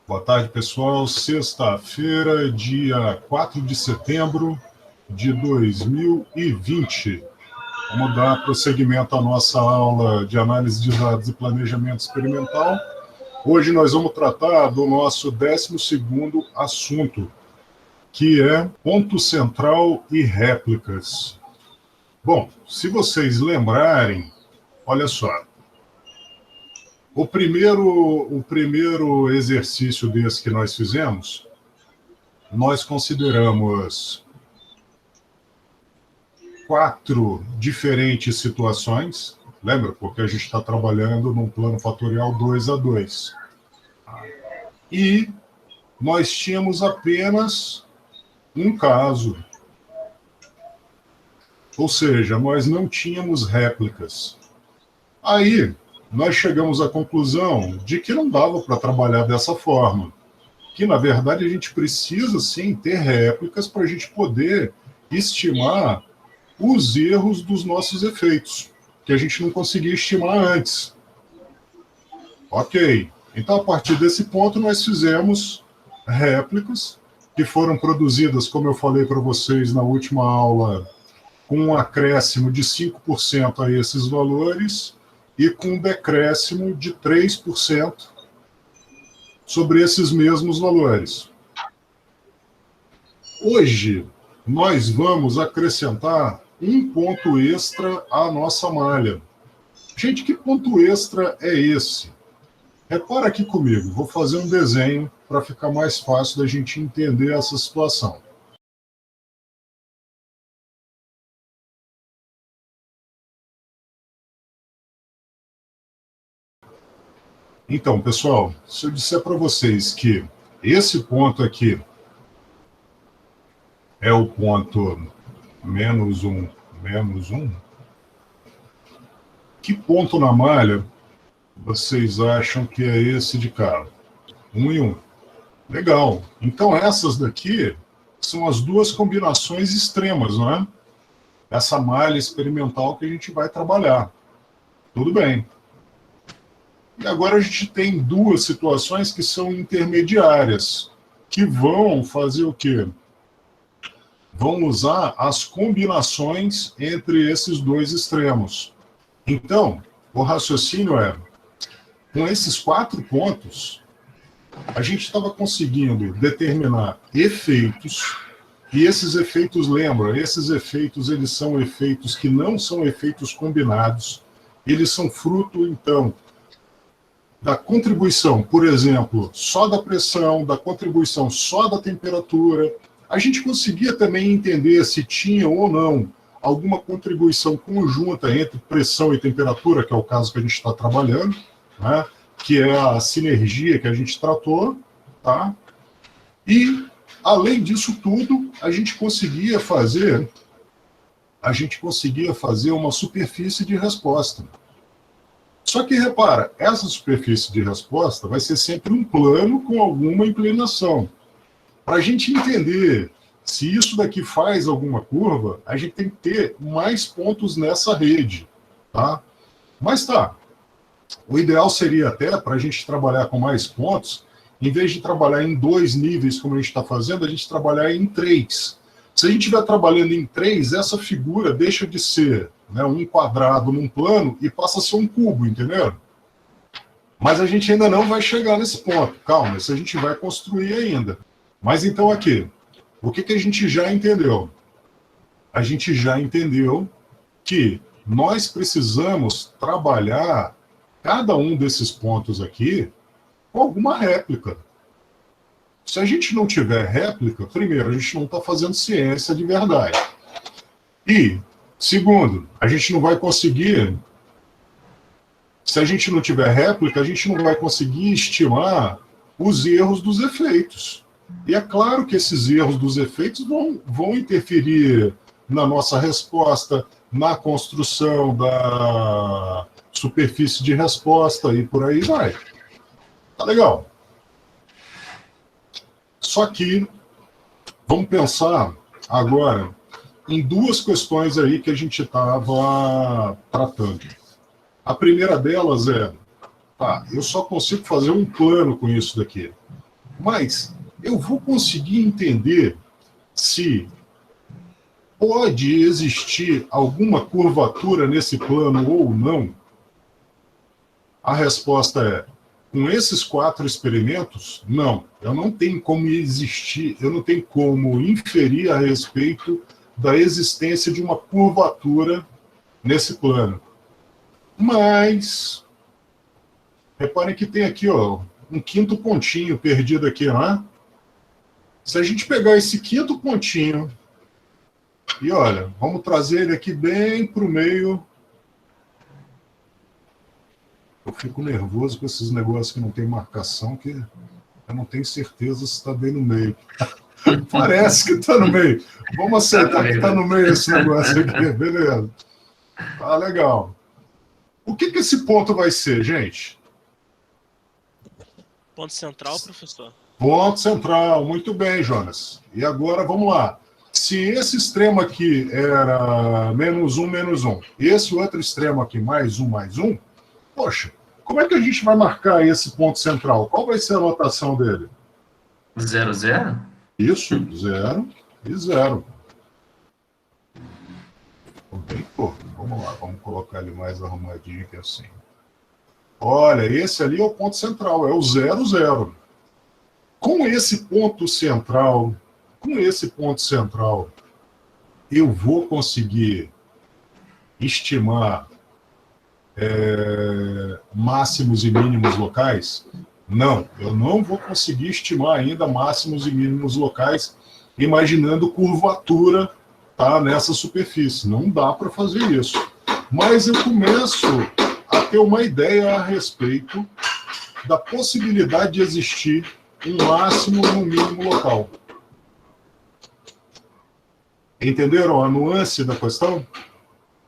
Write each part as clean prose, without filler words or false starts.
Boa tarde, pessoal. Sexta-feira, dia 4 de setembro de 2020. Vamos dar prosseguimento à nossa aula de análise de dados e planejamento experimental. Hoje nós vamos tratar do nosso 12º assunto, que é ponto central e réplicas. Bom, se vocês lembrarem, olha só. O primeiro exercício desse que nós fizemos, nós consideramos 4 diferentes situações. Lembra? Porque a gente está trabalhando num plano fatorial 2 a 2. E nós tínhamos apenas um caso. Ou seja, nós não tínhamos réplicas. Aí, nós chegamos à conclusão de que não dava para trabalhar dessa forma. Que, na verdade, a gente precisa, sim, ter réplicas para a gente poder estimar os erros dos nossos efeitos, que a gente não conseguia estimar antes. Ok. Então, a partir desse ponto, nós fizemos réplicas que foram produzidas, como eu falei para vocês na última aula, com um acréscimo de 5% a esses valores e com um decréscimo de 3% sobre esses mesmos valores. Hoje, nós vamos acrescentar um ponto extra à nossa malha. Gente, que ponto extra é esse? Repara aqui comigo, vou fazer um desenho para ficar mais fácil da gente entender essa situação. Então, pessoal, se eu disser para vocês que esse ponto aqui é o ponto -1, -1, que ponto na malha vocês acham que é esse de cá? 1 e 1. Legal. Então, essas daqui são as duas combinações extremas, não é? Essa malha experimental que a gente vai trabalhar. Tudo bem. E agora a gente tem duas situações que são intermediárias, que vão fazer o quê? Vão usar as combinações entre esses dois extremos. Então, o raciocínio é, com esses 4 pontos, a gente estava conseguindo determinar efeitos, e esses efeitos, lembra, esses efeitos, eles são efeitos que não são efeitos combinados, eles são fruto, então, da contribuição, por exemplo, só da pressão, da contribuição só da temperatura. A gente conseguia também entender se tinha ou não alguma contribuição conjunta entre pressão e temperatura, que é o caso que a gente está trabalhando, né? Que é a sinergia que a gente tratou, tá? E, além disso tudo, a gente conseguia fazer uma superfície de resposta. Só que, repara, essa superfície de resposta vai ser sempre um plano com alguma inclinação. Para a gente entender se isso daqui faz alguma curva, a gente tem que ter mais pontos nessa rede, tá? Mas tá, o ideal seria até, para a gente trabalhar com mais pontos, em vez de trabalhar em 2 níveis, como a gente está fazendo, a gente trabalhar em 3. Se a gente estiver trabalhando em 3, essa figura deixa de ser, né, um quadrado num plano e passa a ser um cubo, entendeu? Mas a gente ainda não vai chegar nesse ponto. Calma, isso a gente vai construir ainda. Mas então aqui, o que a gente já entendeu? A gente já entendeu que nós precisamos trabalhar cada um desses pontos aqui com alguma réplica. Se a gente não tiver réplica, primeiro, a gente não está fazendo ciência de verdade. E, segundo, a gente não vai conseguir, se a gente não tiver réplica, a gente não vai conseguir estimar os erros dos efeitos. E é claro que esses erros dos efeitos vão interferir na nossa resposta, na construção da superfície de resposta e por aí vai. Tá legal. Só que vamos pensar agora em 2 questões aí que a gente estava tratando. A primeira delas é, tá, eu só consigo fazer um plano com isso daqui. Mas eu vou conseguir entender se pode existir alguma curvatura nesse plano ou não? A resposta é, com esses 4 experimentos, não. Eu não tenho como existir, eu não tenho como inferir a respeito da existência de uma curvatura nesse plano. Mas, reparem que tem aqui, ó, um 5º pontinho perdido aqui, né? Se a gente pegar esse 5º pontinho e, olha, vamos trazer ele aqui bem para o meio. Eu fico nervoso com esses negócios que não tem marcação, que eu não tenho certeza se está bem no meio. Parece que está no meio. Vamos aceitar que está no meio esse negócio aqui, beleza. Tá legal. O que esse ponto vai ser, gente? Ponto central, professor? Ponto central, muito bem, Jonas. E agora, vamos lá. Se esse extremo aqui era -1, -1, esse outro extremo aqui, +1, poxa, como é que a gente vai marcar esse ponto central? Qual vai ser a notação dele? 0, 0? Isso, 0 e 0. Bem pouco. Vamos lá, vamos colocar ele mais arrumadinho que assim. Olha, esse ali é o ponto central, é o 0, 0. Com esse ponto central, eu vou conseguir estimar máximos e mínimos locais? Não, eu não vou conseguir estimar ainda máximos e mínimos locais imaginando curvatura, tá, nessa superfície. Não dá para fazer isso. Mas eu começo a ter uma ideia a respeito da possibilidade de existir um máximo e um mínimo local. Entenderam a nuance da questão?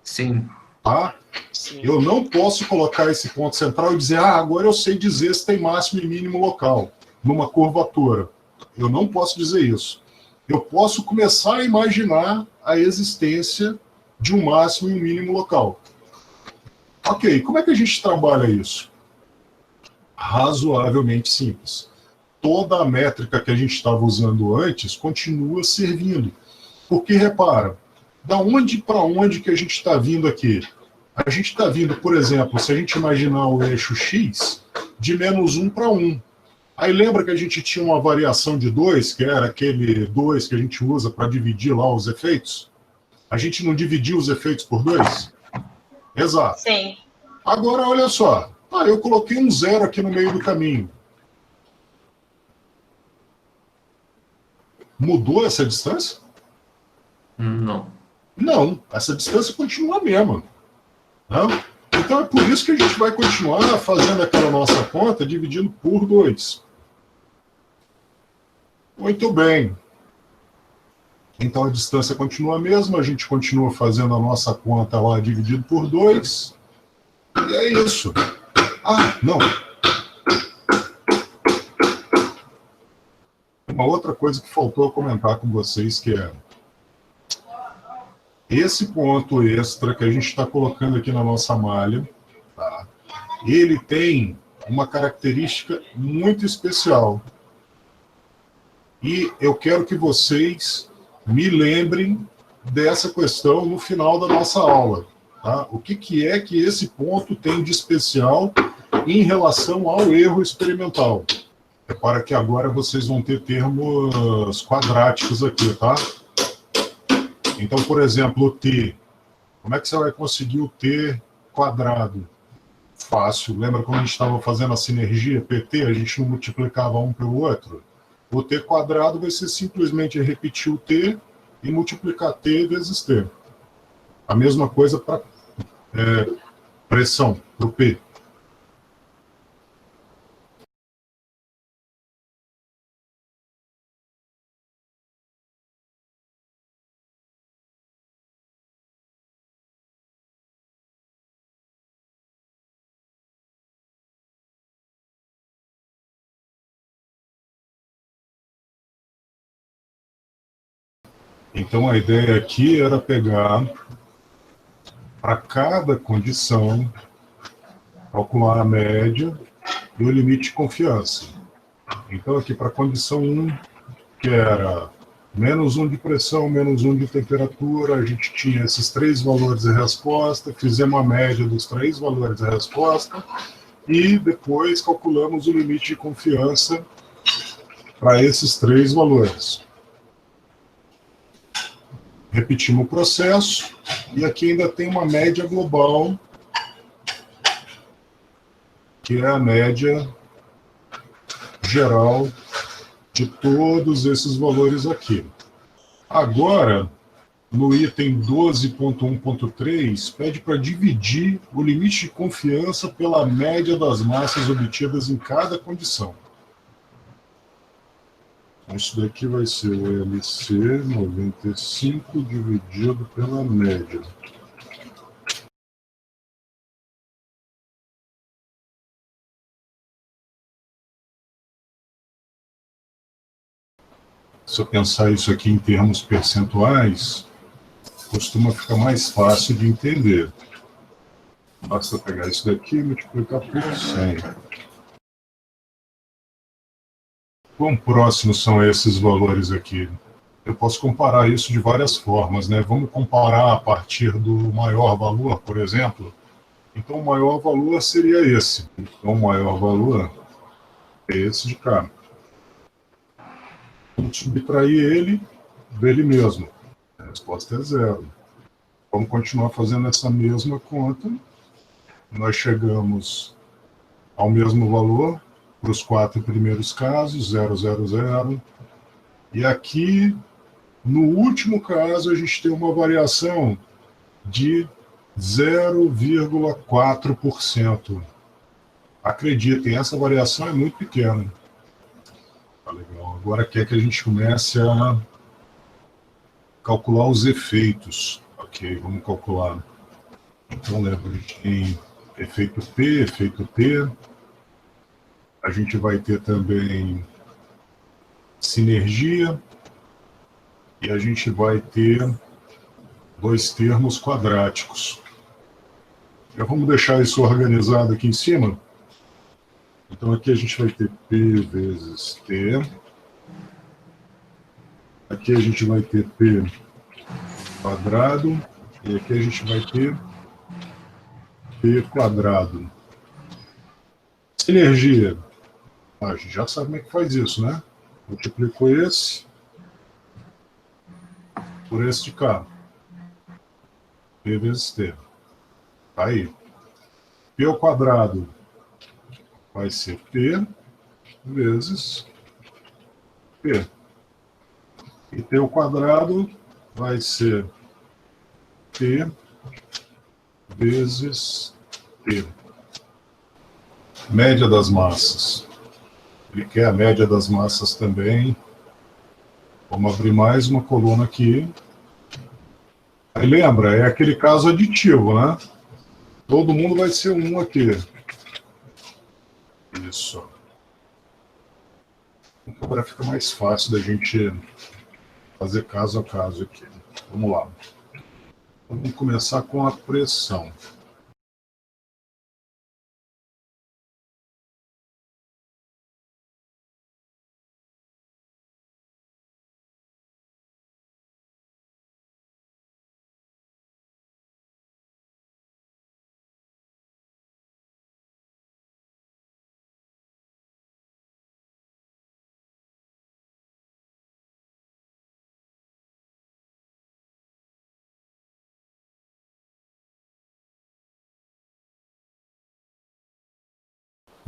Sim. Tá? Sim. Eu não posso colocar esse ponto central e dizer, agora eu sei dizer se tem máximo e mínimo local, numa curvatura. Eu não posso dizer isso. Eu posso começar a imaginar a existência de um máximo e um mínimo local. Ok, como é que a gente trabalha isso? Razoavelmente simples. Toda a métrica que a gente estava usando antes continua servindo. Porque, repara, da onde para onde que a gente está vindo aqui? A gente está vindo, por exemplo, se a gente imaginar o eixo X, de -1 para 1. Aí lembra que a gente tinha uma variação de 2, que era aquele 2 que a gente usa para dividir lá os efeitos? A gente não dividiu os efeitos por 2? Exato. Sim. Agora, olha só. Eu coloquei um 0 aqui no meio do caminho. Mudou essa distância? Não. Não, essa distância continua a mesma. Não? Então é por isso que a gente vai continuar fazendo aquela nossa conta dividindo por 2. Muito bem. Então a distância continua a mesma, a gente continua fazendo a nossa conta lá dividido por 2. E é isso. Não. Uma outra coisa que faltou comentar com vocês, que é esse ponto extra que a gente está colocando aqui na nossa malha, tá? Ele tem uma característica muito especial. E eu quero que vocês me lembrem dessa questão no final da nossa aula. Tá? O que é que esse ponto tem de especial em relação ao erro experimental? Repara que agora vocês vão ter termos quadráticos aqui, tá? Então, por exemplo, o t. Como é que você vai conseguir o t quadrado? Fácil. Lembra quando a gente estava fazendo a sinergia PT? A gente não multiplicava um pelo outro? O t quadrado vai ser simplesmente repetir o t e multiplicar t vezes t. A mesma coisa para pressão, para o P. Então, a ideia aqui era pegar, para cada condição, calcular a média e o limite de confiança. Então, aqui para a condição 1, que era -1 de pressão, -1 de temperatura, a gente tinha esses 3 valores de resposta, fizemos a média dos 3 valores de resposta e depois calculamos o limite de confiança para esses 3 valores. Repetimos o processo e aqui ainda tem uma média global, que é a média geral de todos esses valores aqui. Agora, no item 12.1.3, pede para dividir o limite de confiança pela média das massas obtidas em cada condição. Então, isso daqui vai ser o LC 95 dividido pela média. Se eu pensar isso aqui em termos percentuais, costuma ficar mais fácil de entender. Basta pegar isso daqui e multiplicar por 100. Quão próximos são esses valores aqui? Eu posso comparar isso de várias formas, né? Vamos comparar a partir do maior valor, por exemplo. Então, o maior valor seria esse. Então, o maior valor é esse de cá. Vamos subtrair ele dele mesmo. A resposta é 0. Vamos continuar fazendo essa mesma conta. Nós chegamos ao mesmo valor para os 4 primeiros casos, 0, 0, 0. E aqui, no último caso, a gente tem uma variação de 0,4%. Acreditem, essa variação é muito pequena. Tá legal. Agora quer que a gente comece a calcular os efeitos. Ok, vamos calcular. Então, lembra, a gente tem efeito P, efeito T. A gente vai ter também sinergia. E a gente vai ter 2 termos quadráticos. Já vamos deixar isso organizado aqui em cima. Então, aqui a gente vai ter P vezes T. Aqui a gente vai ter P quadrado. E aqui a gente vai ter P quadrado. Sinergia. A gente já sabe como é que faz isso, né? Multiplico esse por esse de cá. P vezes T. Tá aí. P ao quadrado vai ser P vezes P. E T ao quadrado vai ser P vezes T. Média das massas. Ele quer a média das massas também. Vamos abrir mais uma coluna aqui. Aí lembra, é aquele caso aditivo, né? Todo mundo vai ser 1 aqui. Isso. Agora fica mais fácil da gente fazer caso a caso aqui. Vamos lá. Vamos começar com a pressão.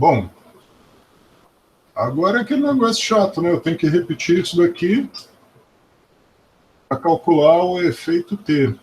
Bom, agora é aquele negócio chato, né? Eu tenho que repetir isso daqui para calcular o efeito T.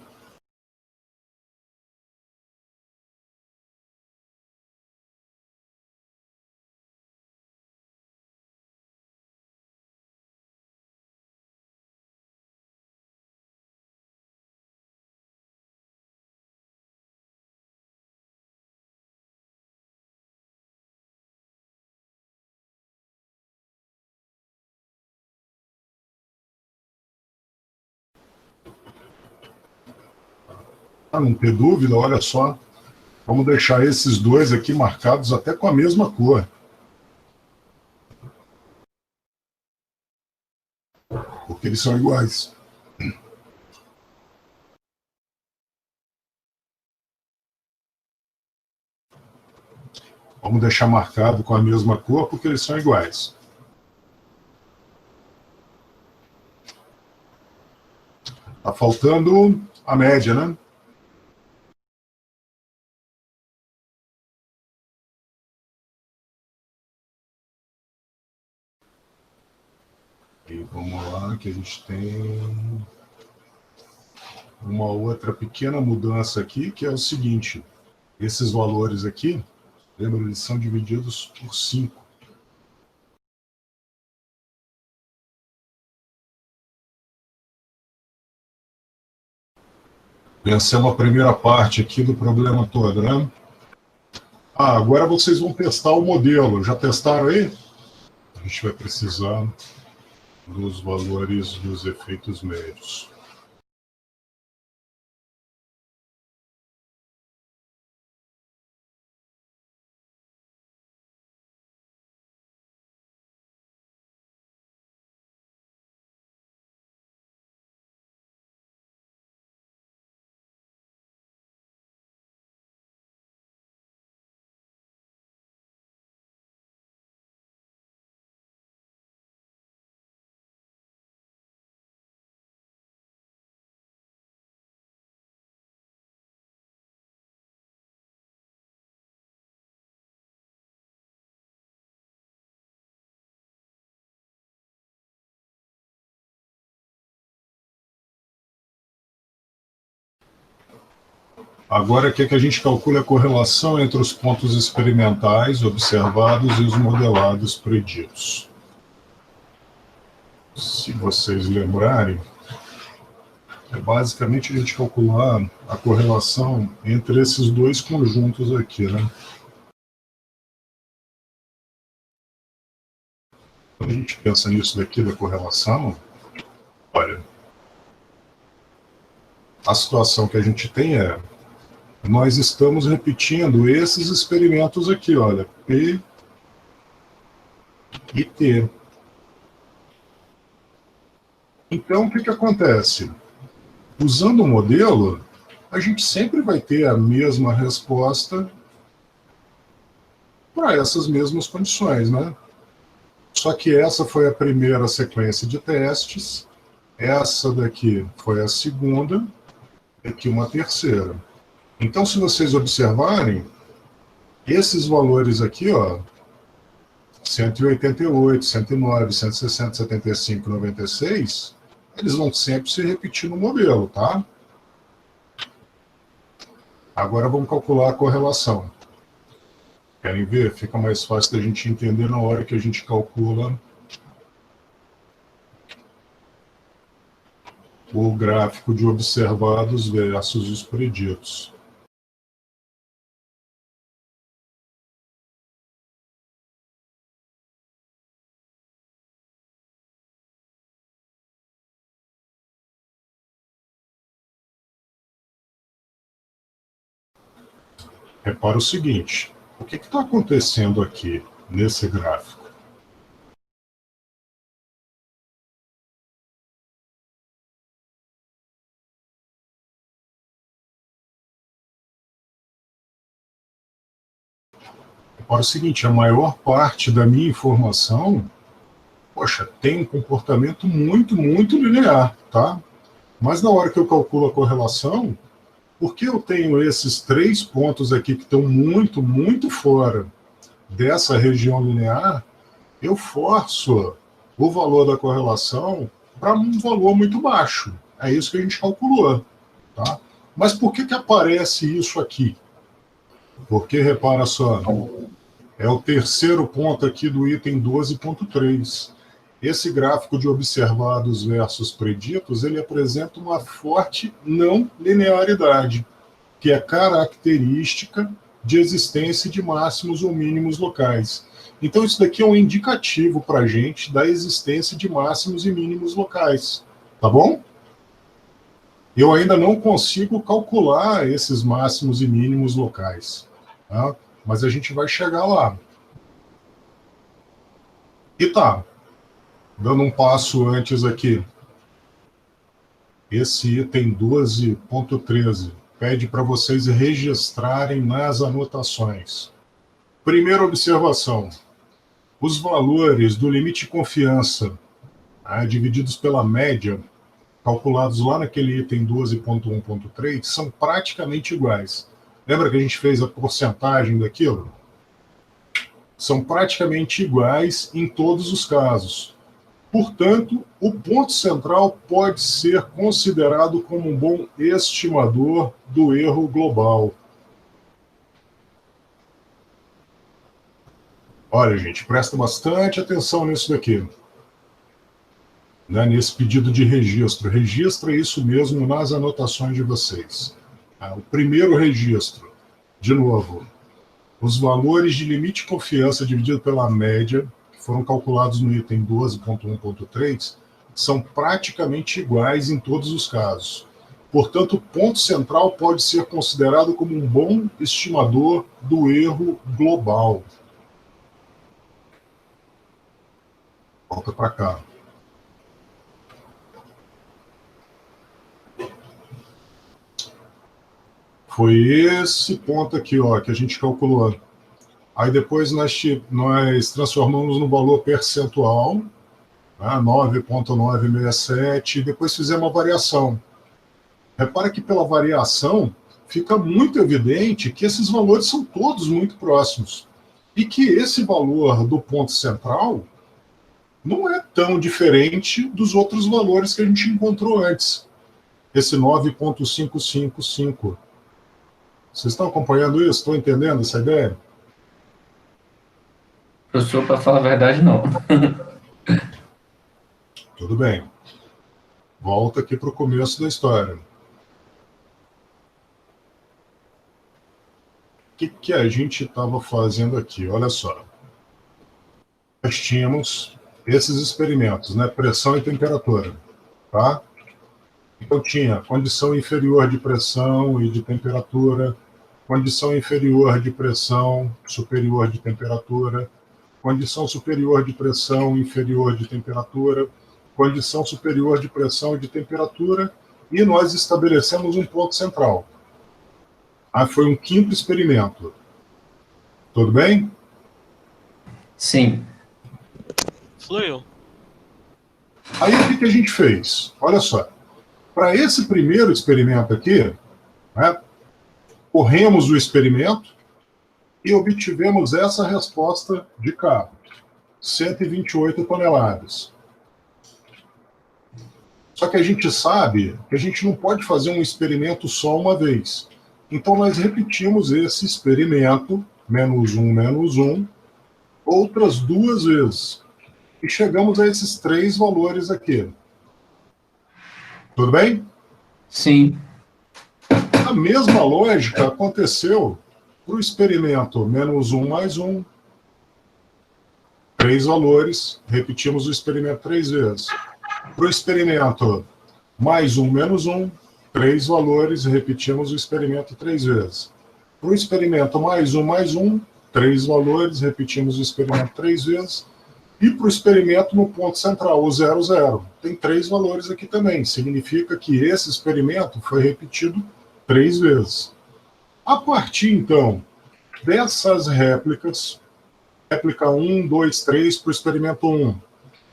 Para não ter dúvida, olha só. Vamos deixar esses dois aqui marcados até com a mesma cor. porque eles são iguais. Vamos deixar marcado com a mesma cor, porque eles são iguais. Está faltando a média, né? E vamos lá, que a gente tem uma outra pequena mudança aqui, que é o seguinte. Esses valores aqui, lembra, eles são divididos por 5. Vencemos a primeira parte aqui do problema todo, né? Agora vocês vão testar o modelo. Já testaram aí? A gente vai precisar dos valores dos efeitos médios. Agora, o que a gente calcula a correlação entre os pontos experimentais observados e os modelados preditos. Se vocês lembrarem, é basicamente a gente calcular a correlação entre esses dois conjuntos aqui, né? Quando a gente pensa nisso daqui da correlação, olha, a situação que a gente tem é, nós estamos repetindo esses experimentos aqui, olha, P e T. Então, o que acontece? Usando o modelo, a gente sempre vai ter a mesma resposta para essas mesmas condições, né? Só que essa foi a primeira sequência de testes, essa daqui foi a segunda, e aqui uma terceira. Então, se vocês observarem, esses valores aqui, ó, 188, 109, 160, 75, 96, eles vão sempre se repetir no modelo, tá? Agora vamos calcular a correlação. Querem ver? Fica mais fácil da gente entender na hora que a gente calcula o gráfico de observados versus os preditos. Repara o seguinte, o que está acontecendo aqui nesse gráfico? Repara o seguinte, a maior parte da minha informação, poxa, tem um comportamento muito, muito linear, tá? Mas na hora que eu calculo a correlação, porque eu tenho esses 3 pontos aqui que estão muito, muito fora dessa região linear, eu forço o valor da correlação para um valor muito baixo. É isso que a gente calculou. Tá? Mas por que aparece isso aqui? Porque, repara só, é o terceiro ponto aqui do item 12.3. Esse gráfico de observados versus preditos, ele apresenta uma forte não linearidade, que é característica de existência de máximos ou mínimos locais. Então, isso daqui é um indicativo para a gente da existência de máximos e mínimos locais. Tá bom? Eu ainda não consigo calcular esses máximos e mínimos locais. Tá? Mas a gente vai chegar lá. E tá. Dando um passo antes aqui. esse item 12.13 pede para vocês registrarem nas anotações. Primeira observação: os valores do limite de confiança, divididos pela média, calculados lá naquele item 12.1.3, são praticamente iguais. Lembra que a gente fez a porcentagem daquilo? São praticamente iguais em todos os casos. Portanto, o ponto central pode ser considerado como um bom estimador do erro global. Olha, gente, presta bastante atenção nisso daqui. Nesse pedido de registro. Registra isso mesmo nas anotações de vocês. O primeiro registro, de novo, os valores de limite de confiança dividido pela média, que foram calculados no item 12.1.3, são praticamente iguais em todos os casos. Portanto, o ponto central pode ser considerado como um bom estimador do erro global. Volta para cá. Foi esse ponto aqui, ó, que a gente calculou. Aí depois nós transformamos no valor percentual, 9,967, e depois fizemos uma variação. Repara que pela variação fica muito evidente que esses valores são todos muito próximos. E que esse valor do ponto central não é tão diferente dos outros valores que a gente encontrou antes. Esse 9,555. Vocês estão acompanhando isso? Estão entendendo essa ideia? Professor, para falar a verdade, não. Tudo bem. Volta aqui para o começo da história. O que a gente estava fazendo aqui? Olha só. Nós tínhamos esses experimentos, né? Pressão e temperatura. Tá? Então tinha condição inferior de pressão e de temperatura, condição inferior de pressão, superior de temperatura, condição superior de pressão, inferior de temperatura, condição superior de pressão e de temperatura, e nós estabelecemos um ponto central. Foi um quinto experimento. Tudo bem? Sim. Fluiu. Aí o que a gente fez? Olha só. Para esse primeiro experimento aqui, corremos o experimento e obtivemos essa resposta de cá, 128 toneladas. Só que a gente sabe que a gente não pode fazer um experimento só uma vez. Então nós repetimos esse experimento, menos um, outras duas vezes. E chegamos a esses três valores aqui. Tudo bem? Sim. A mesma lógica aconteceu para o experimento menos um mais um. Três valores, repetimos o experimento três vezes. Para o experimento mais um menos um, três valores, repetimos o experimento três vezes. Para o experimento mais um, três valores, repetimos o experimento três vezes. E para o experimento no ponto central, o 0, 0. Tem três valores aqui também. Significa que esse experimento foi repetido três vezes. A partir, então, dessas réplicas, réplica 1, 2, 3 para o experimento 1,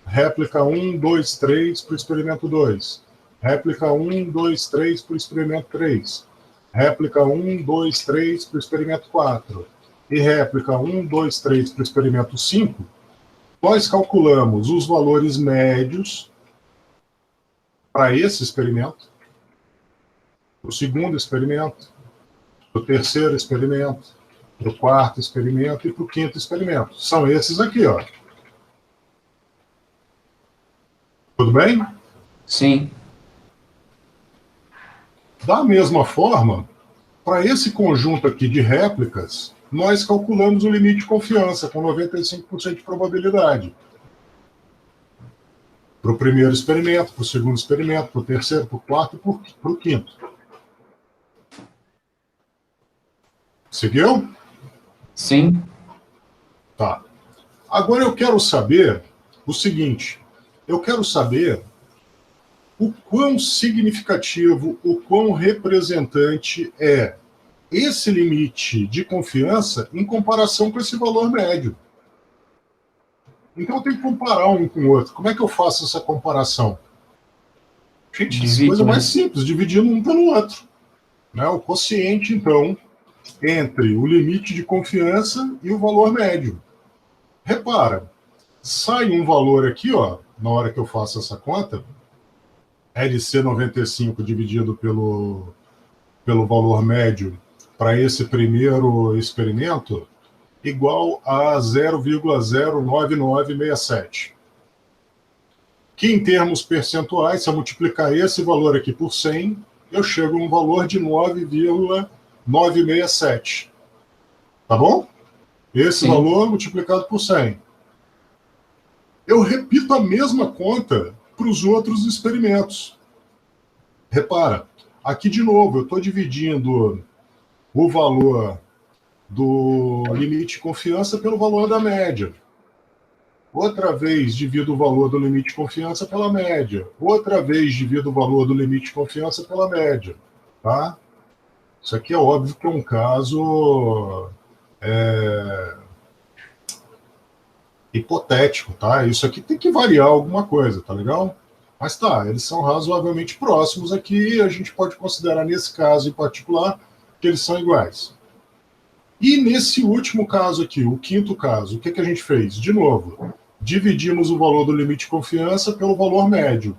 réplica 1, 2, 3 para o experimento 2, réplica 1, 2, 3 para o experimento 3, réplica 1, 2, 3 para o experimento 4 e réplica 1, 2, 3 para o experimento 5, nós calculamos os valores médios para esse experimento, para o segundo experimento, para o terceiro experimento, para o quarto experimento e para o quinto experimento. São esses aqui, ó. Tudo bem? Sim. Da mesma forma, para esse conjunto aqui de réplicas, nós calculamos o limite de confiança com 95% de probabilidade. Para o primeiro experimento, para o segundo experimento, para o terceiro, para o quarto e para o quinto. Seguiu? Sim. Tá. Agora eu quero saber o seguinte. Eu quero saber o quão significativo, o quão representante é esse limite de confiança em comparação com esse valor médio. Então eu tenho que comparar um com o outro. Como é que eu faço essa comparação? Gente, essa coisa mais simples, dividindo um pelo outro. Né? O quociente, então, entre o limite de confiança e o valor médio. Repara, sai um valor aqui, ó, na hora que eu faço essa conta, LC 95 dividido pelo valor médio para esse primeiro experimento, igual a 0,09967. Que em termos percentuais, se eu multiplicar esse valor aqui por 100, eu chego num valor de 9,967. Tá bom? Esse valor multiplicado por 100. Eu repito a mesma conta para os outros experimentos. Repara, aqui de novo, eu estou dividindo o valor do limite de confiança pelo valor da média. Outra vez divido o valor do limite de confiança pela média. Outra vez divido o valor do limite de confiança pela média. Tá? Isso aqui é óbvio que é um caso hipotético, tá? Isso aqui tem que variar alguma coisa, tá legal? Mas tá, eles são razoavelmente próximos aqui, a gente pode considerar nesse caso em particular que eles são iguais. E nesse último caso aqui, o quinto caso, o que a gente fez? De novo, dividimos o valor do limite de confiança pelo valor médio.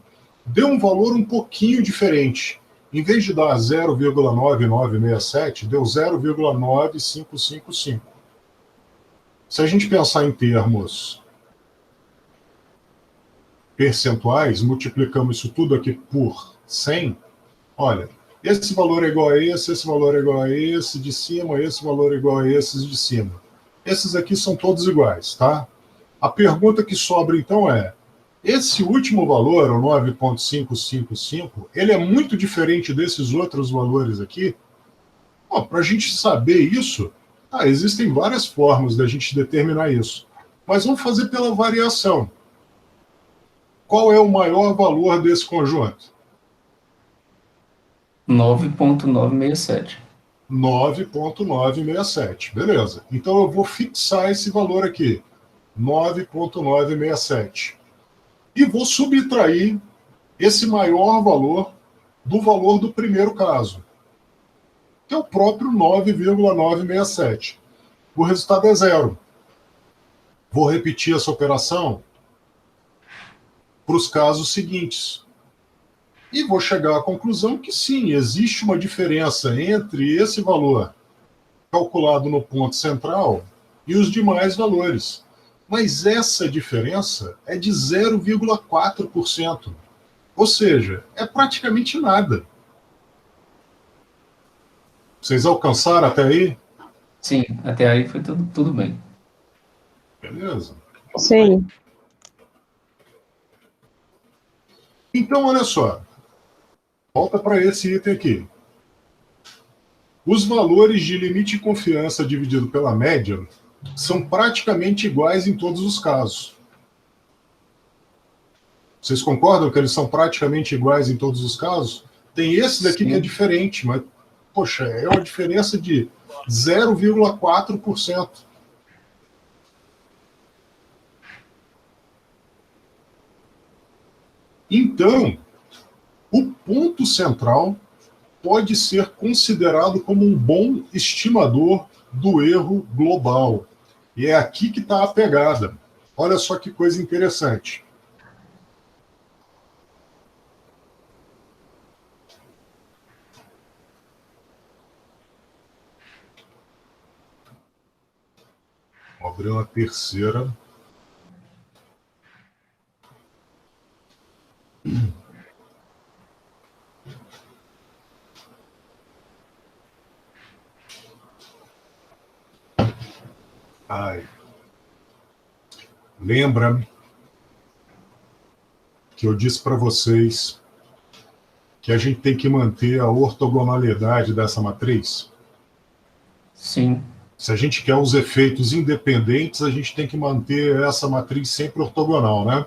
Deu um valor um pouquinho diferente. Em vez de dar 0,9967, deu 0,9555. Se a gente pensar em termos percentuais, multiplicamos isso tudo aqui por 100, olha, esse valor é igual a esse valor é igual a esse de cima, esse valor é igual a esses de cima. Esses aqui são todos iguais, tá? A pergunta que sobra, então, é, esse último valor, o 9,555, ele é muito diferente desses outros valores aqui? Para a gente saber isso, existem várias formas da gente determinar isso. Mas vamos fazer pela variação. Qual é o maior valor desse conjunto? 9,967. 9,967. Beleza. Então eu vou fixar esse valor aqui. 9,967. E vou subtrair esse maior valor do valor do primeiro caso, que é o próprio 9,967. O resultado é zero. Vou repetir essa operação para os casos seguintes. E vou chegar à conclusão que sim, existe uma diferença entre esse valor calculado no ponto central e os demais valores. Mas essa diferença é de 0,4%. Ou seja, é praticamente nada. Vocês alcançaram até aí? Sim, até aí foi tudo bem. Beleza. Sim. Então, olha só. Volta para esse item aqui. Os valores de limite de confiança dividido pela média são praticamente iguais em todos os casos. Vocês concordam que eles são praticamente iguais em todos os casos? Tem esse daqui que é diferente, mas, poxa, é uma diferença de 0,4%. Então, o ponto central pode ser considerado como um bom estimador do erro global. E é aqui que está a pegada. Olha só que coisa interessante. Vou abrir uma terceira. Lembra que eu disse para vocês que a gente tem que manter a ortogonalidade dessa matriz? Sim. Se a gente quer os efeitos independentes, a gente tem que manter essa matriz sempre ortogonal, né?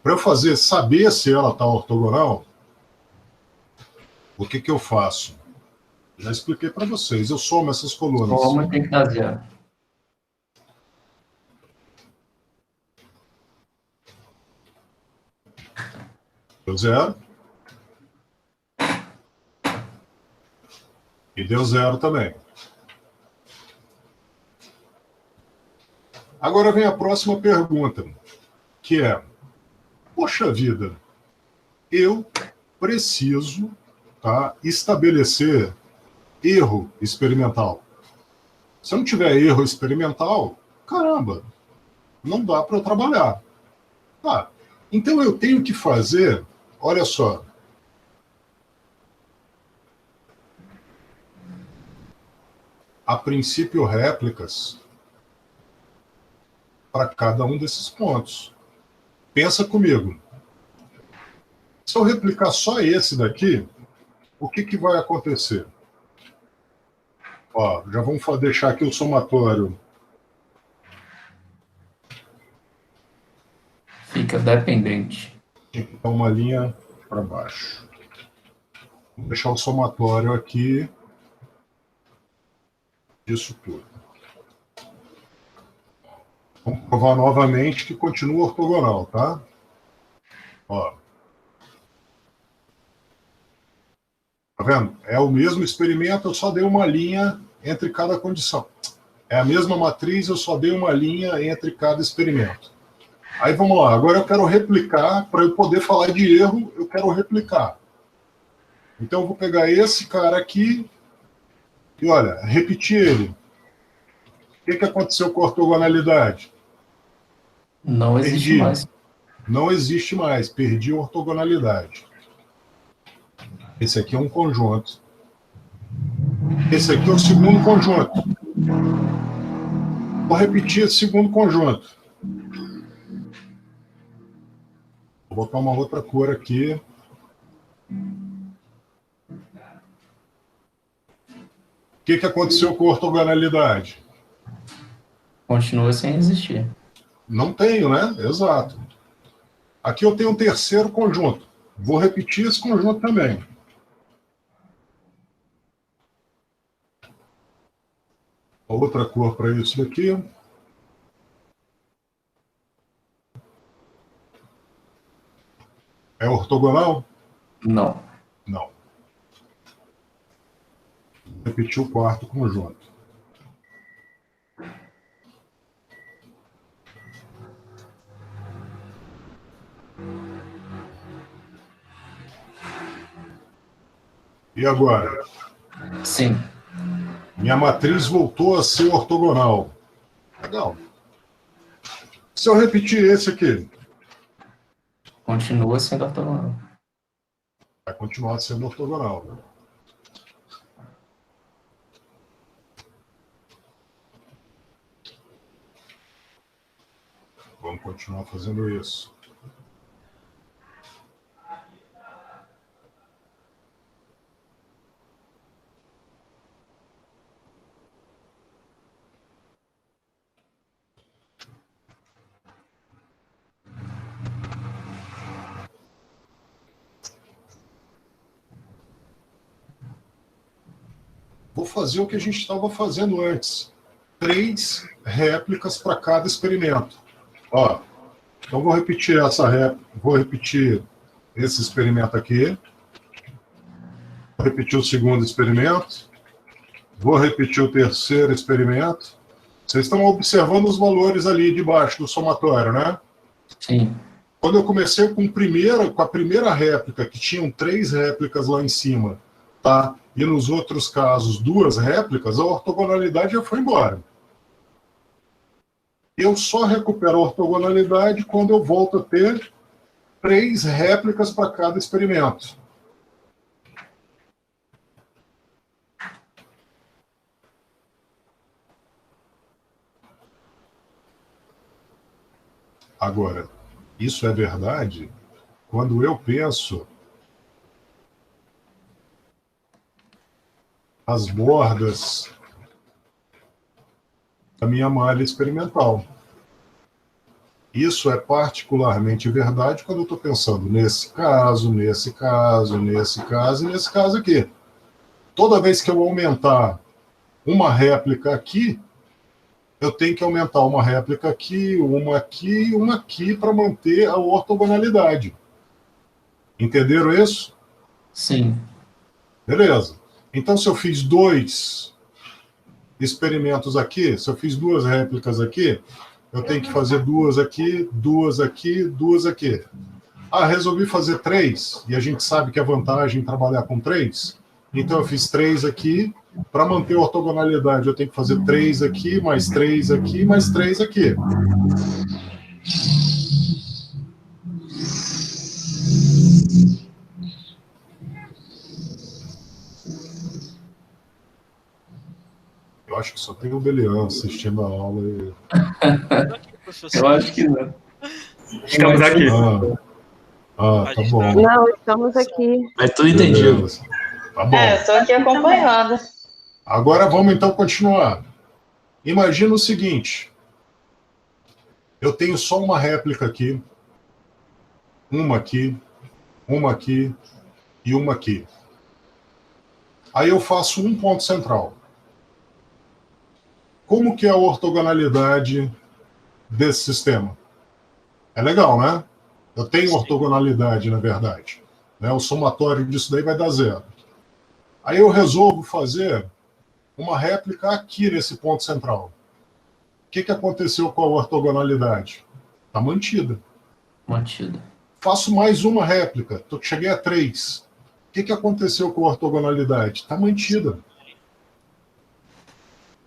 Para eu saber se ela está ortogonal, o que eu faço? Já expliquei para vocês. Eu somo essas colunas. Soma tem que dar zero. Deu zero. E deu zero também. Agora vem a próxima pergunta, que é: poxa vida, eu preciso, tá, estabelecer erro experimental. Se eu não tiver erro experimental, caramba, não dá para eu trabalhar. Tá. Então eu tenho que fazer, olha só, a princípio réplicas para cada um desses pontos. Pensa comigo. Se eu replicar só esse daqui, o que vai acontecer? Ó, já vamos deixar aqui o somatório. Fica dependente. Então, uma linha para baixo. Vou deixar o somatório aqui disso tudo. Vamos provar novamente que continua ortogonal, tá? Ó. Tá vendo? É o mesmo experimento, eu só dei uma linha entre cada condição. É a mesma matriz, eu só dei uma linha entre cada experimento. Aí vamos lá, agora eu quero replicar, para eu poder falar de erro, eu quero replicar. Então eu vou pegar esse cara aqui e, olha, repetir ele. O que aconteceu com a ortogonalidade? Não existe mais. Não existe mais, perdi a ortogonalidade. Esse aqui é um conjunto. Esse aqui é o segundo conjunto. Vou repetir esse segundo conjunto. Vou botar uma outra cor aqui. O que aconteceu com a ortogonalidade? Continua sem existir. Não tenho, né? Exato. Aqui eu tenho um terceiro conjunto. Vou repetir esse conjunto também. Outra cor para isso daqui. É ortogonal? Não. Não. Repetir o quarto conjunto. E agora? Sim. Minha matriz voltou a ser ortogonal. Legal. Se eu repetir esse aqui, Continua sendo ortogonal. vai continuar sendo ortogonal. Né? Vamos continuar fazendo isso. Vou fazer o que a gente estava fazendo antes. 3 réplicas para cada experimento. Ó, então vou repetir vou repetir esse experimento aqui. Vou repetir o segundo experimento. Vou repetir o terceiro experimento. Vocês estão observando os valores ali de baixo do somatório, né? Sim. Quando eu comecei com a primeira réplica, que tinham 3 réplicas lá em cima, tá? E nos outros casos 2 réplicas, a ortogonalidade já foi embora. Eu só recupero a ortogonalidade quando eu volto a ter 3 réplicas para cada experimento. Agora, isso é verdade quando eu penso as bordas da minha malha experimental. Isso é particularmente verdade quando eu estou pensando nesse caso, nesse caso, nesse caso e nesse caso aqui. Toda vez que eu aumentar uma réplica aqui, eu tenho que aumentar uma réplica aqui e uma aqui para manter a ortogonalidade. Entenderam isso? Sim. Beleza. Então, se eu fiz 2 experimentos aqui, se eu fiz 2 réplicas aqui, eu tenho que fazer 2 aqui, 2 aqui, 2 aqui. Ah, resolvi fazer 3, e a gente sabe que a vantagem em trabalhar com 3. Então, eu fiz 3 aqui. Para manter a ortogonalidade, eu tenho que fazer 3 aqui, mais 3 aqui, mais 3 aqui. Eu acho que só tem o Belian assistindo a aula. E... Eu acho que não. Estamos aqui. Tá bom. Não, estamos aqui. Mas tudo entendido. Beleza. Tá bom. Eu estou aqui acompanhando. Agora vamos então continuar. Imagina o seguinte. Eu tenho só uma réplica aqui, uma aqui e uma aqui. Aí eu faço um ponto central. Como que é a ortogonalidade desse sistema? É legal, né? Eu tenho ortogonalidade, na verdade. Né? O somatório disso daí vai dar 0. Aí eu resolvo fazer uma réplica aqui nesse ponto central. O que aconteceu com a ortogonalidade? Está mantida. Mantida. Faço mais uma réplica. Cheguei a 3. O que aconteceu com a ortogonalidade? Está mantida.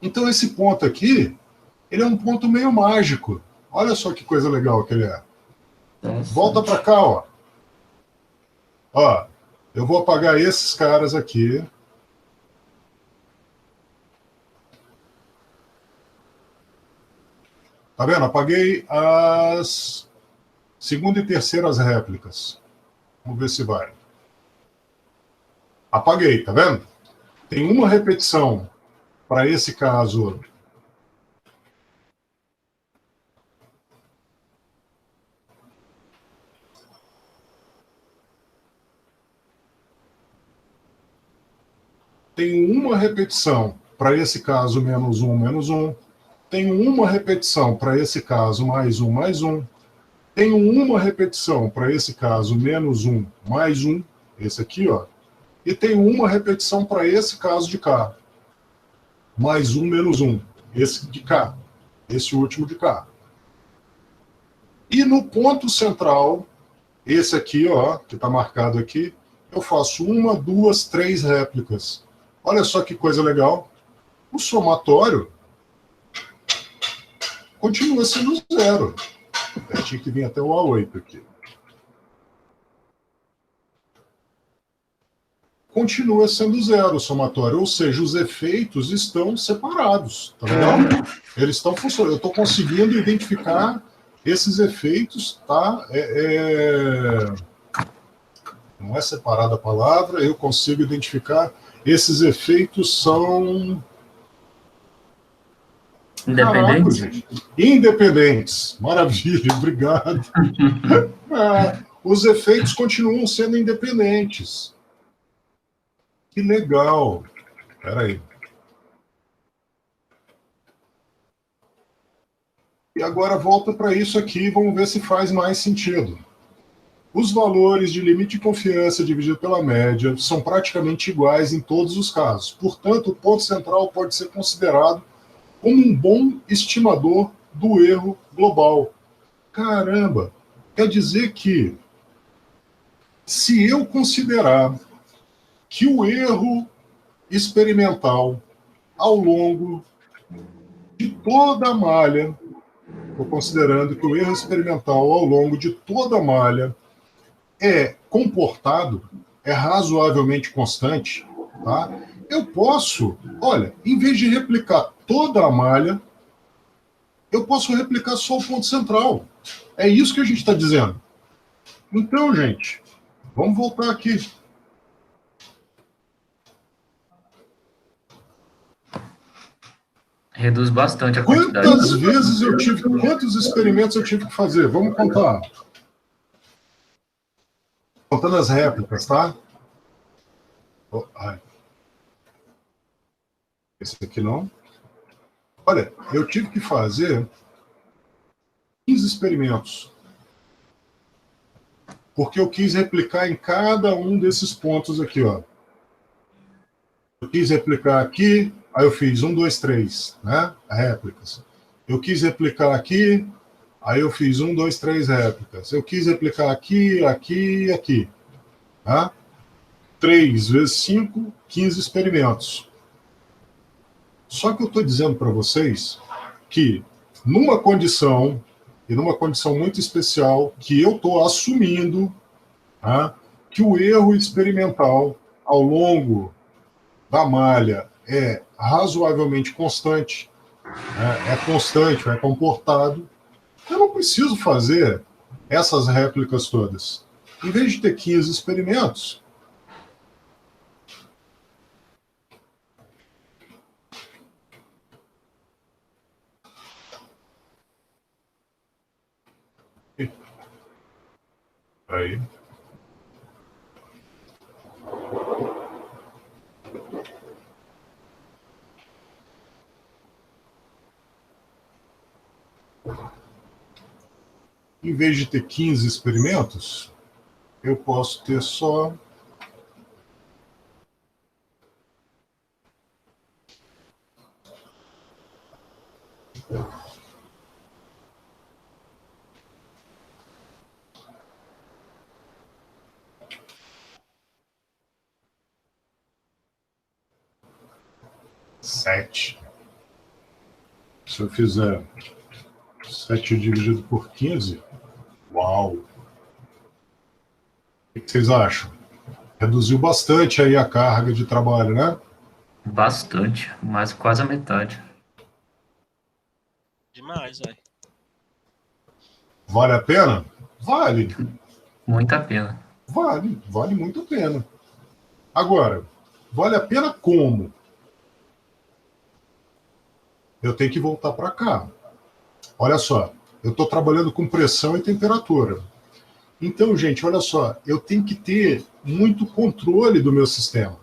Então esse ponto aqui, ele é um ponto meio mágico. Olha só que coisa legal que ele é. Volta para cá, ó. Ó, eu vou apagar esses caras aqui. Tá vendo? Apaguei as segunda e terceiras réplicas. Vamos ver se vai. Apaguei, tá vendo? Tem uma repetição para esse caso. Tem uma repetição para esse caso menos 1, menos 1. Tenho uma repetição para esse caso mais 1, mais 1. Tenho uma repetição para esse caso menos 1, mais 1. Esse aqui, ó. E tenho uma repetição para esse caso de cá. Mais 1, menos 1. Esse de cá. Esse último de cá. E no ponto central, esse aqui, ó, que está marcado aqui, eu faço 1, 2, 3 réplicas. Olha só que coisa legal. O somatório continua sendo 0. Eu tinha que vir até o A8 aqui. Continua sendo 0 o somatório, ou seja, os efeitos estão separados, tá legal? Eles estão funcionando. Eu estou conseguindo identificar esses efeitos, tá? Não é separada a palavra, eu consigo identificar. Esses efeitos são... Independentes? Caraca, gente. Independentes. Maravilha, obrigado. Os efeitos continuam sendo independentes. Que legal. Espera aí. E agora volta para isso aqui, vamos ver se faz mais sentido. Os valores de limite de confiança dividido pela média são praticamente iguais em todos os casos. Portanto, o ponto central pode ser considerado como um bom estimador do erro global. Caramba! Quer dizer que, se eu considerar que o erro experimental ao longo de toda a malha, estou considerando que o erro experimental ao longo de toda a malha é comportado, é razoavelmente constante, tá? Eu posso, olha, em vez de replicar toda a malha, eu posso replicar só o ponto central. É isso que a gente está dizendo. Então, gente, vamos voltar aqui. Reduz bastante a quantidade. Quantos experimentos eu tive que fazer? Vamos contar. Contando as réplicas, tá? Oh, ai. Esse aqui não. Olha, eu tive que fazer 15 experimentos. Porque eu quis replicar em cada um desses pontos aqui, ó. Eu quis replicar aqui, aí eu fiz 1, 2, 3, né? Réplicas. Eu quis replicar aqui, aí eu fiz 1, 2, 3 réplicas. Eu quis replicar aqui, aqui e aqui. Tá? 3 vezes 5, 15 experimentos. Só que eu estou dizendo para vocês que numa condição, e numa condição muito especial, que eu estou assumindo, tá? Que o erro experimental ao longo da malha é razoavelmente constante, né? É constante, é comportado. Eu não preciso fazer essas réplicas todas. Em vez de ter 15 experimentos, aí. Em vez de ter 15 experimentos, eu posso ter só 7. Se eu fizer 7 dividido por 15, uau! O que vocês acham? Reduziu bastante aí a carga de trabalho, né? Bastante, mas quase a metade. Demais, velho. Vale a pena? Vale. Muita pena. Vale muito a pena. Agora, vale a pena como? Eu tenho que voltar para cá. Olha só, eu estou trabalhando com pressão e temperatura. Então, gente, olha só, eu tenho que ter muito controle do meu sistema.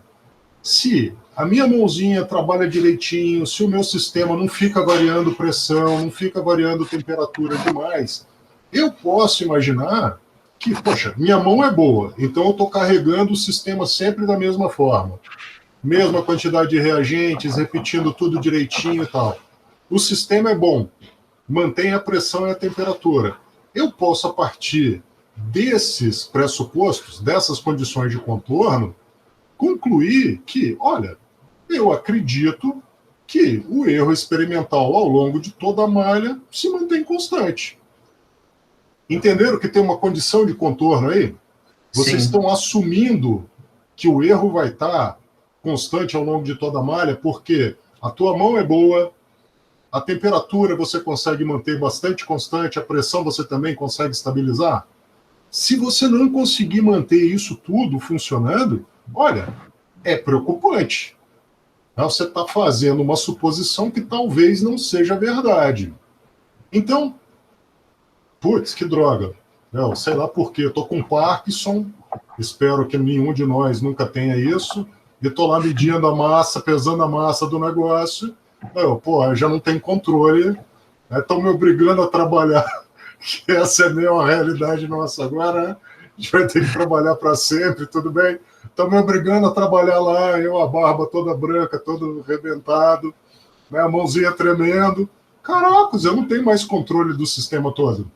Se a minha mãozinha trabalha direitinho, se o meu sistema não fica variando pressão, não fica variando temperatura demais, eu posso imaginar que, poxa, minha mão é boa, então eu estou carregando o sistema sempre da mesma forma. Mesma quantidade de reagentes, repetindo tudo direitinho e tal. O sistema é bom, mantém a pressão e a temperatura. Eu posso, a partir desses pressupostos, dessas condições de contorno, concluir que, olha, eu acredito que o erro experimental ao longo de toda a malha se mantém constante. Entenderam que tem uma condição de contorno aí? Vocês Sim. estão assumindo que o erro vai estar constante ao longo de toda a malha, porque a tua mão é boa, a temperatura você consegue manter bastante constante, a pressão você também consegue estabilizar. Se você não conseguir manter isso tudo funcionando, olha, é preocupante. Você está fazendo uma suposição que talvez não seja verdade. Então, putz, que droga. Eu sei lá por quê. Eu estou com Parkinson, espero que nenhum de nós nunca tenha isso, e estou lá medindo a massa, pesando a massa do negócio. Eu já não tenho controle, estão me obrigando a trabalhar, que essa é meio a realidade nossa agora, né? A gente vai ter que trabalhar para sempre, tudo bem? Estão me obrigando a trabalhar lá, eu a barba toda branca, todo arrebentado, né? A mãozinha tremendo. Caracas, eu não tenho mais controle do sistema todo.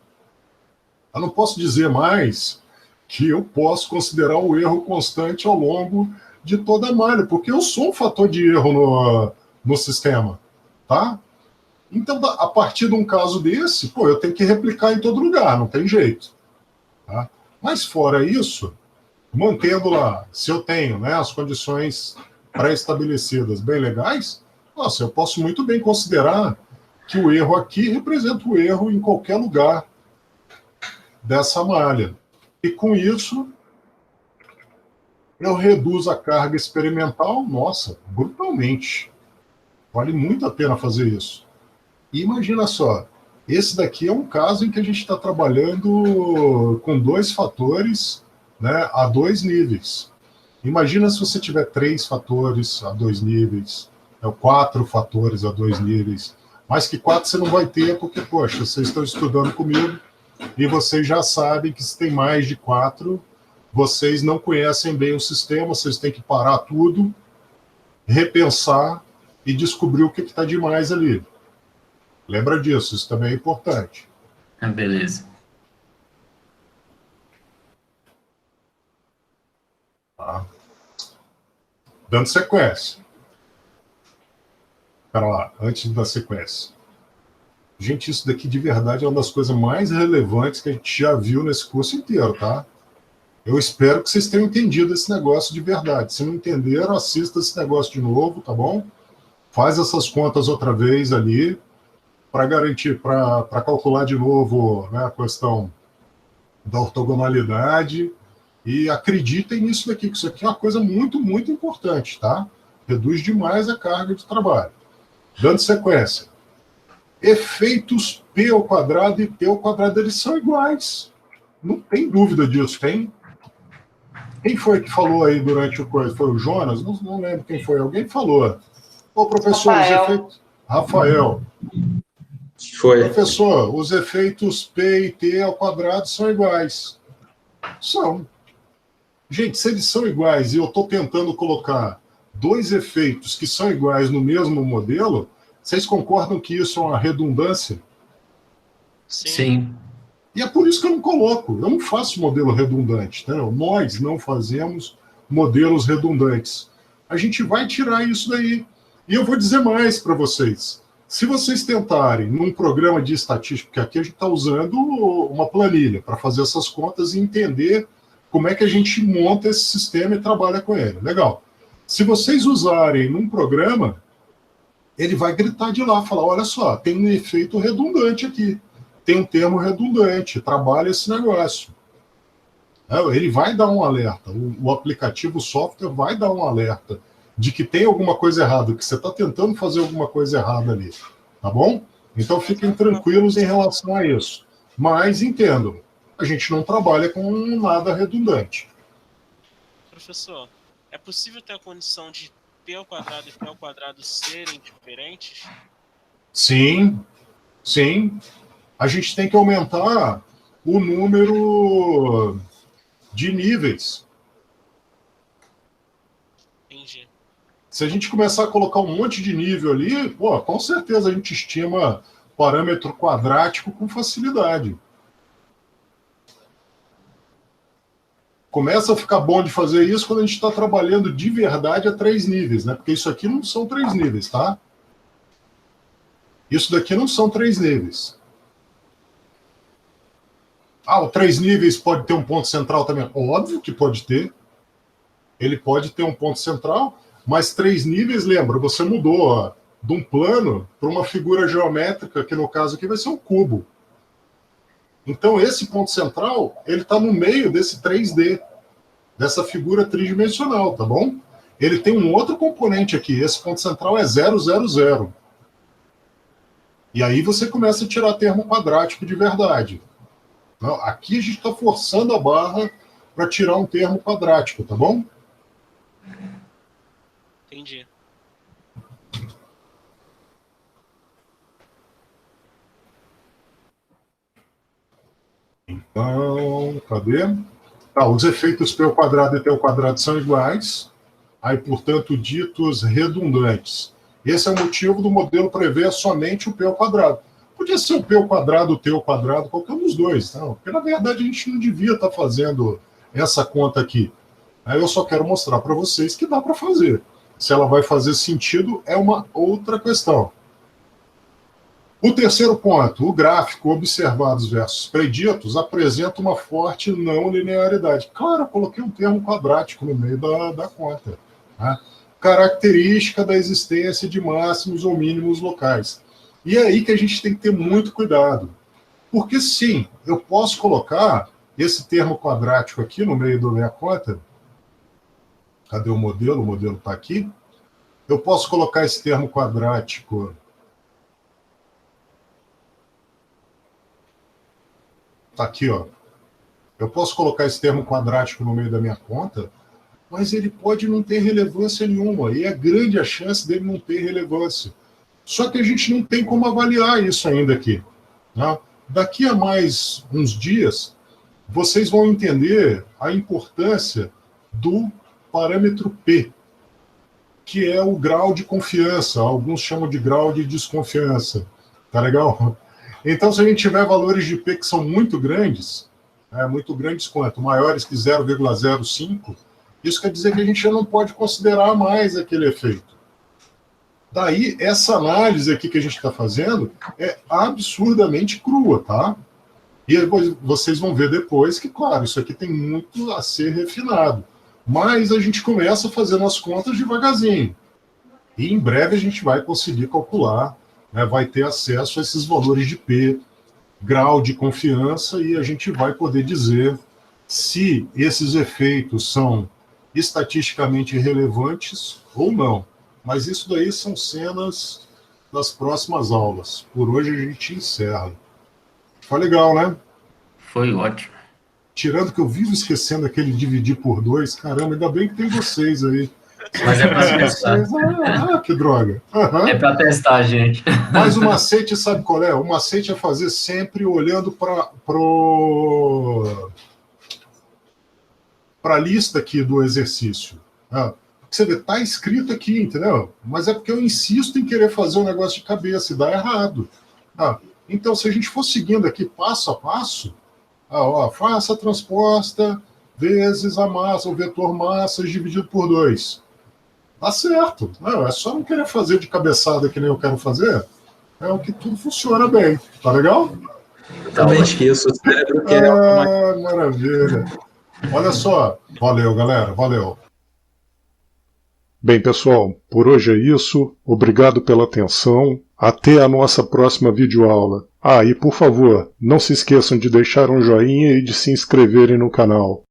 Eu não posso dizer mais que eu posso considerar o erro constante ao longo de toda a malha, porque eu sou um fator de erro no sistema, tá? Então, a partir de um caso desse, eu tenho que replicar em todo lugar, não tem jeito. Tá? Mas fora isso, mantendo lá, se eu tenho, né, as condições pré-estabelecidas bem legais, nossa, eu posso muito bem considerar que o erro aqui representa o erro em qualquer lugar dessa malha. E com isso, eu reduzo a carga experimental, nossa, brutalmente. Vale muito a pena fazer isso. E imagina só, esse daqui é um caso em que a gente está trabalhando com 2 fatores, né, a 2 níveis. Imagina se você tiver 3 fatores a 2 níveis, 4 fatores a 2 níveis. Mais que 4 você não vai ter, porque, poxa, vocês estão estudando comigo e vocês já sabem que se tem mais de 4, vocês não conhecem bem o sistema, vocês têm que parar tudo, repensar e descobrir o que está demais ali. Lembra disso, isso também é importante. Beleza. Tá? Dando sequência. Espera lá, antes da sequência. Gente, isso daqui de verdade é uma das coisas mais relevantes que a gente já viu nesse curso inteiro, tá? Eu espero que vocês tenham entendido esse negócio de verdade. Se não entenderam, assista esse negócio de novo, tá bom? Faz essas contas outra vez ali, para garantir, para calcular de novo, né, a questão da ortogonalidade. E acreditem nisso daqui, que isso aqui é uma coisa muito, muito importante, tá? Reduz demais a carga de trabalho. Dando sequência. Efeitos P ao quadrado e P ao quadrado, eles são iguais. Não tem dúvida disso, tem? Quem foi que falou aí durante o coisa? Foi o Jonas? Não lembro quem foi. Alguém falou. Ô, professor, Rafael. os efeitos... Rafael. Foi. Professor, os efeitos P e T ao quadrado são iguais. São. Gente, se eles são iguais e eu estou tentando colocar 2 efeitos que são iguais no mesmo modelo, vocês concordam que isso é uma redundância? Sim. E é por isso que eu não coloco. Eu não faço modelo redundante. Né? Nós não fazemos modelos redundantes. A gente vai tirar isso daí. E eu vou dizer mais para vocês. Se vocês tentarem, num programa de estatística, porque aqui a gente está usando uma planilha para fazer essas contas e entender como é que a gente monta esse sistema e trabalha com ele. Legal. Se vocês usarem num programa, ele vai gritar de lá, falar, olha só, tem um efeito redundante aqui. Tem um termo redundante, trabalha esse negócio. Ele vai dar um alerta, o aplicativo, o software vai dar um alerta de que tem alguma coisa errada, que você está tentando fazer alguma coisa errada ali, tá bom? Então fiquem tranquilos em relação a isso. Mas entendam, a gente não trabalha com nada redundante. Professor, é possível ter a condição de P ao quadrado e P ao quadrado serem diferentes? Sim, sim. A gente tem que aumentar o número de níveis. Entendi. Se a gente começar a colocar um monte de nível ali, pô, com certeza a gente estima parâmetro quadrático com facilidade. Começa a ficar bom de fazer isso quando a gente está trabalhando de verdade a 3 níveis, né? Porque isso aqui não são 3 níveis, tá? Isso daqui não são 3 níveis. O 3 níveis pode ter um ponto central também. Óbvio que pode ter. Ele pode ter um ponto central, mas 3 níveis, lembra, você mudou ó, de um plano para uma figura geométrica, que no caso aqui vai ser um cubo. Então, esse ponto central, ele está no meio desse 3D, dessa figura tridimensional, tá bom? Ele tem um outro componente aqui, esse ponto central é 0, 0, 0. E aí você começa a tirar termo quadrático de verdade. Não, aqui a gente está forçando a barra para tirar um termo quadrático, tá bom? Entendi. Então, cadê? Os efeitos P ao quadrado e T ao quadrado são iguais, aí, portanto, ditos redundantes. Esse é o motivo do modelo prever somente o P ao quadrado. Podia ser o P ao quadrado, o T ao quadrado, qualquer um dos dois, não? Porque, na verdade, a gente não devia estar fazendo essa conta aqui. Aí eu só quero mostrar para vocês que dá para fazer. Se ela vai fazer sentido é uma outra questão. O terceiro ponto, o gráfico observados versus preditos apresenta uma forte não linearidade. Claro, eu coloquei um termo quadrático no meio da conta. Né? Característica da existência de máximos ou mínimos locais. E é aí que a gente tem que ter muito cuidado. Porque sim, eu posso colocar esse termo quadrático aqui no meio da minha conta. Cadê o modelo? O modelo está aqui. Eu posso colocar esse termo quadrático. Está aqui, ó. Eu posso colocar esse termo quadrático no meio da minha conta, mas ele pode não ter relevância nenhuma, e é grande a chance dele não ter relevância. Só que a gente não tem como avaliar isso ainda aqui. Né? Daqui a mais uns dias, vocês vão entender a importância do parâmetro P, que é o grau de confiança. Alguns chamam de grau de desconfiança. Tá legal? Então, se a gente tiver valores de P que são muito grandes quanto? Maiores que 0,05, isso quer dizer que a gente já não pode considerar mais aquele efeito. Daí, essa análise aqui que a gente está fazendo é absurdamente crua, tá? E aí vocês vão ver depois que, claro, isso aqui tem muito a ser refinado. Mas a gente começa fazendo as contas devagarzinho. E em breve a gente vai conseguir calcular, né, vai ter acesso a esses valores de P, grau de confiança, e a gente vai poder dizer se esses efeitos são estatisticamente relevantes ou não. Mas isso daí são cenas das próximas aulas. Por hoje a gente encerra. Foi legal, né? Foi ótimo. Tirando que eu vivo esquecendo aquele dividir por 2, caramba, ainda bem que tem vocês aí. Mas é para testar. Que droga. Uhum. É para testar, gente. Mas o macete, sabe qual é? O macete é fazer sempre olhando para a lista aqui do exercício. Você vê, tá escrito aqui, entendeu? Mas é porque eu insisto em querer fazer um negócio de cabeça e dá errado. Então, se a gente for seguindo aqui passo a passo, faça a transposta vezes a massa, o vetor massas dividido por 2. Tá certo. É só não querer fazer de cabeçada que nem eu quero fazer. É o que tudo funciona bem. Tá legal? Também esqueço. O cérebro quer maravilha. Olha só. Valeu, galera. Valeu. Bem, pessoal, por hoje é isso. Obrigado pela atenção. Até a nossa próxima videoaula. E por favor, não se esqueçam de deixar um joinha e de se inscreverem no canal.